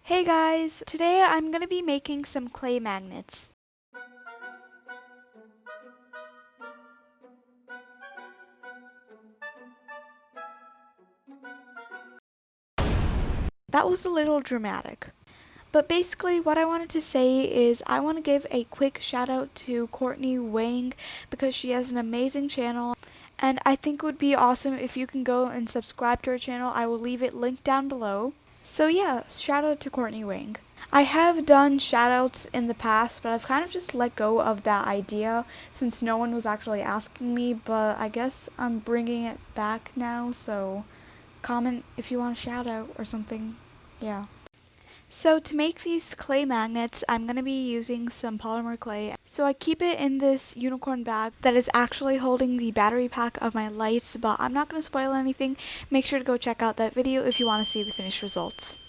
Hey guys, today I'm going to be making some clay magnets. That was a little dramatic. But basically what I wanted to say is I want to give a quick shout out to Courtney Wang because she has an amazing channel and I think it would be awesome if you can go and subscribe to her channel. I will leave it linked down below. So yeah, shout out to Courtney Wang. I have done shoutouts in the past, but I've kind of just let go of that idea since no one was actually asking me, but I guess I'm bringing it back now, so comment if you want a shout out or something. Yeah. So to make these clay magnets, I'm going to be using some polymer clay. So I keep it in this unicorn bag that is actually holding the battery pack of my lights, but I'm not going to spoil anything. Make sure to go check out that video if you want to see the finished results.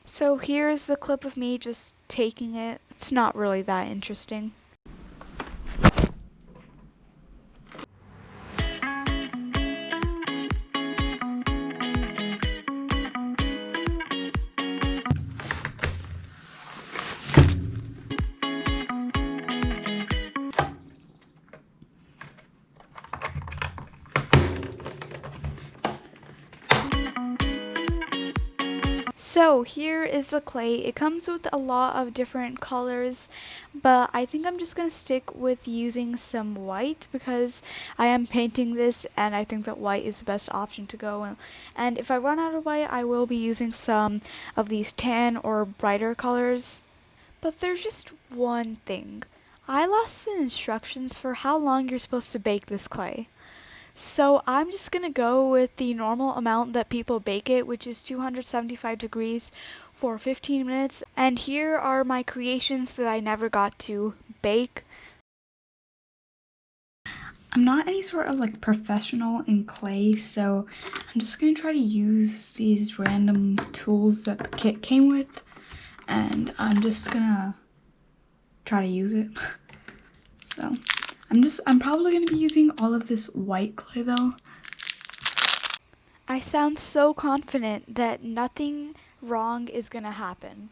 So here's the clip of me just taking it. It's not really that interesting. So here is the clay. It comes with a lot of different colors, but I think I'm just going to stick with using some white because I am painting this and I think that white is the best option to go. And if I run out of white, I will be using some of these tan or brighter colors. But there's just one thing. I lost the instructions for how long you're supposed to bake this clay. So I'm just going to go with the normal amount that people bake it, which is 275 degrees for 15 minutes. And here are my creations that I never got to bake. I'm not any sort of like professional in clay, so I'm just going to try to use these random tools that the kit came with. And I'm just going to try to use it. So I'm probably going to be using all of this white clay though. I sound so confident that nothing wrong is going to happen.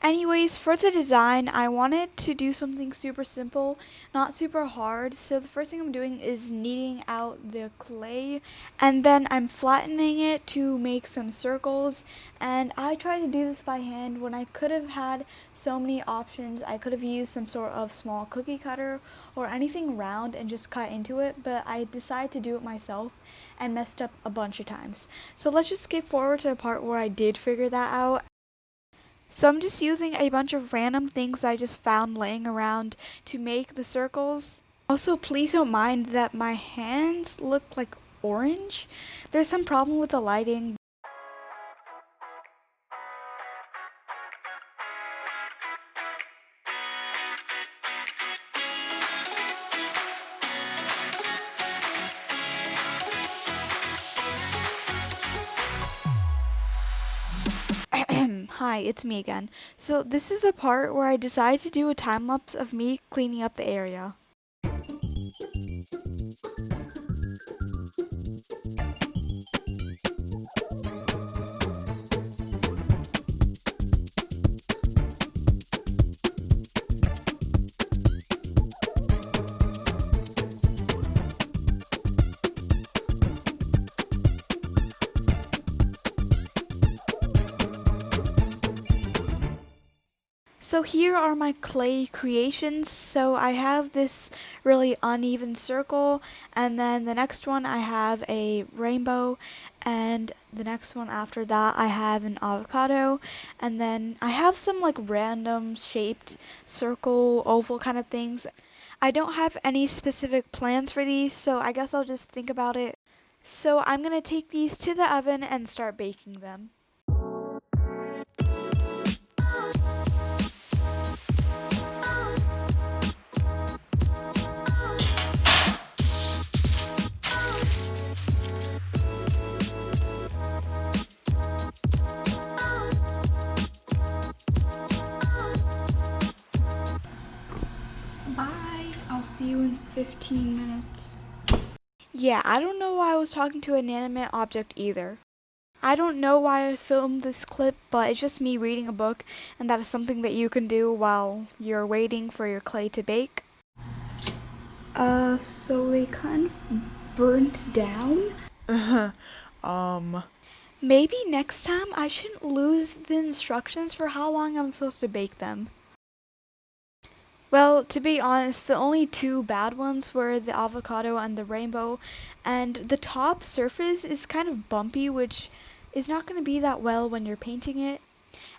Anyways, for the design, I wanted to do something super simple, not super hard. So the first thing I'm doing is kneading out the clay and then I'm flattening it to make some circles. And I tried to do this by hand when I could have had so many options. I could have used some sort of small cookie cutter or anything round and just cut into it, but I decided to do it myself and messed up a bunch of times. So let's just skip forward to the part where I did figure that out. So I'm just using a bunch of random things I just found laying around to make the circles. Also, please don't mind that my hands look like orange. There's some problem with the lighting. Hi, it's me again. So this is the part where I decided to do a time lapse of me cleaning up the area. So here are my clay creations. So I have this really uneven circle, and then the next one I have a rainbow, and the next one after that I have an avocado, and then I have some like random shaped circle, oval kind of things. I don't have any specific plans for these, so I guess I'll just think about it. So I'm gonna take these to the oven and start baking them. Bye. I'll see you in 15 minutes. Yeah, I don't know why I was talking to an inanimate object either. I don't know why I filmed this clip, but it's just me reading a book, and that is something that you can do while you're waiting for your clay to bake. So they kind of burnt down? Maybe next time I shouldn't lose the instructions for how long I'm supposed to bake them. Well, to be honest, the only two bad ones were the avocado and the rainbow, and the top surface is kind of bumpy, which is not going to be that well when you're painting it.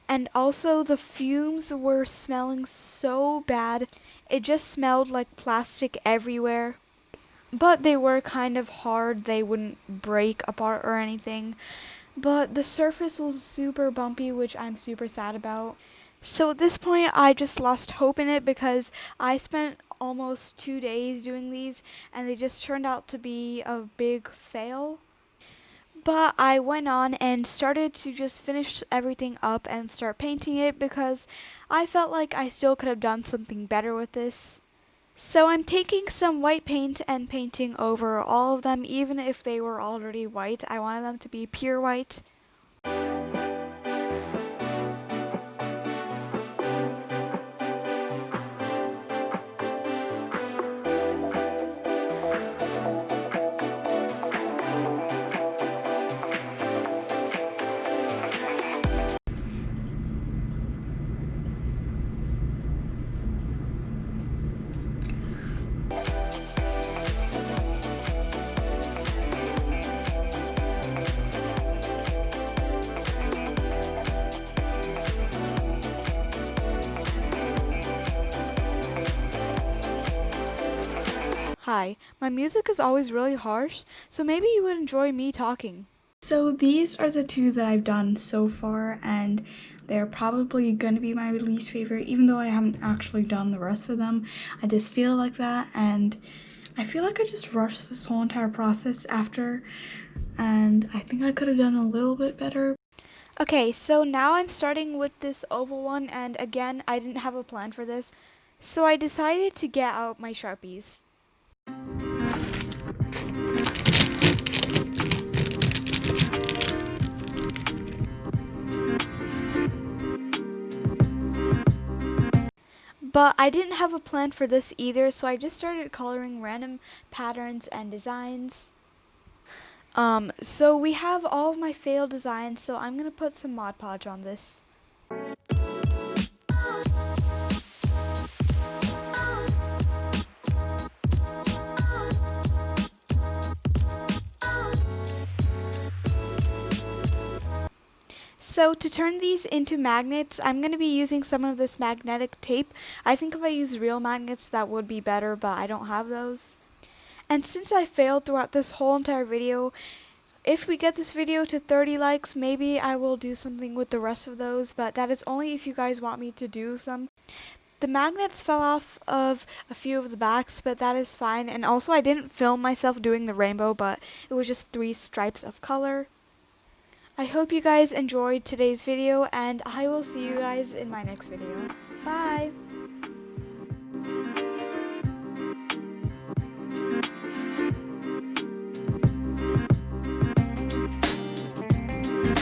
And also the fumes were smelling so bad. It just smelled like plastic everywhere. But they were kind of hard. They wouldn't break apart or anything. But the surface was super bumpy, which I'm super sad about. So at this point, I just lost hope in it because I spent almost 2 days doing these and they just turned out to be a big fail. But I went on and started to just finish everything up and start painting it because I felt like I still could have done something better with this. So I'm taking some white paint and painting over all of them, even if they were already white. I wanted them to be pure white. Hi, my music is always really harsh, so maybe you would enjoy me talking. So these are the two that I've done so far, and they're probably going to be my least favorite, even though I haven't actually done the rest of them. I just feel like that, and I feel like I just rushed this whole entire process after, and I think I could have done a little bit better. Okay, so now I'm starting with this oval one, and again, I didn't have a plan for this, so I decided to get out my Sharpies. But I didn't have a plan for this either, so I just started coloring random patterns and designs. So we have all of my failed designs, so I'm going to put some Mod Podge on this. So to turn these into magnets, I'm going to be using some of this magnetic tape. I think if I use real magnets that would be better, but I don't have those. And since I failed throughout this whole entire video, if we get this video to 30 likes, maybe I will do something with the rest of those, but that is only if you guys want me to do some. The magnets fell off of a few of the backs, but that is fine. And also I didn't film myself doing the rainbow, but it was just 3 stripes of color. I hope you guys enjoyed today's video, and I will see you guys in my next video. Bye!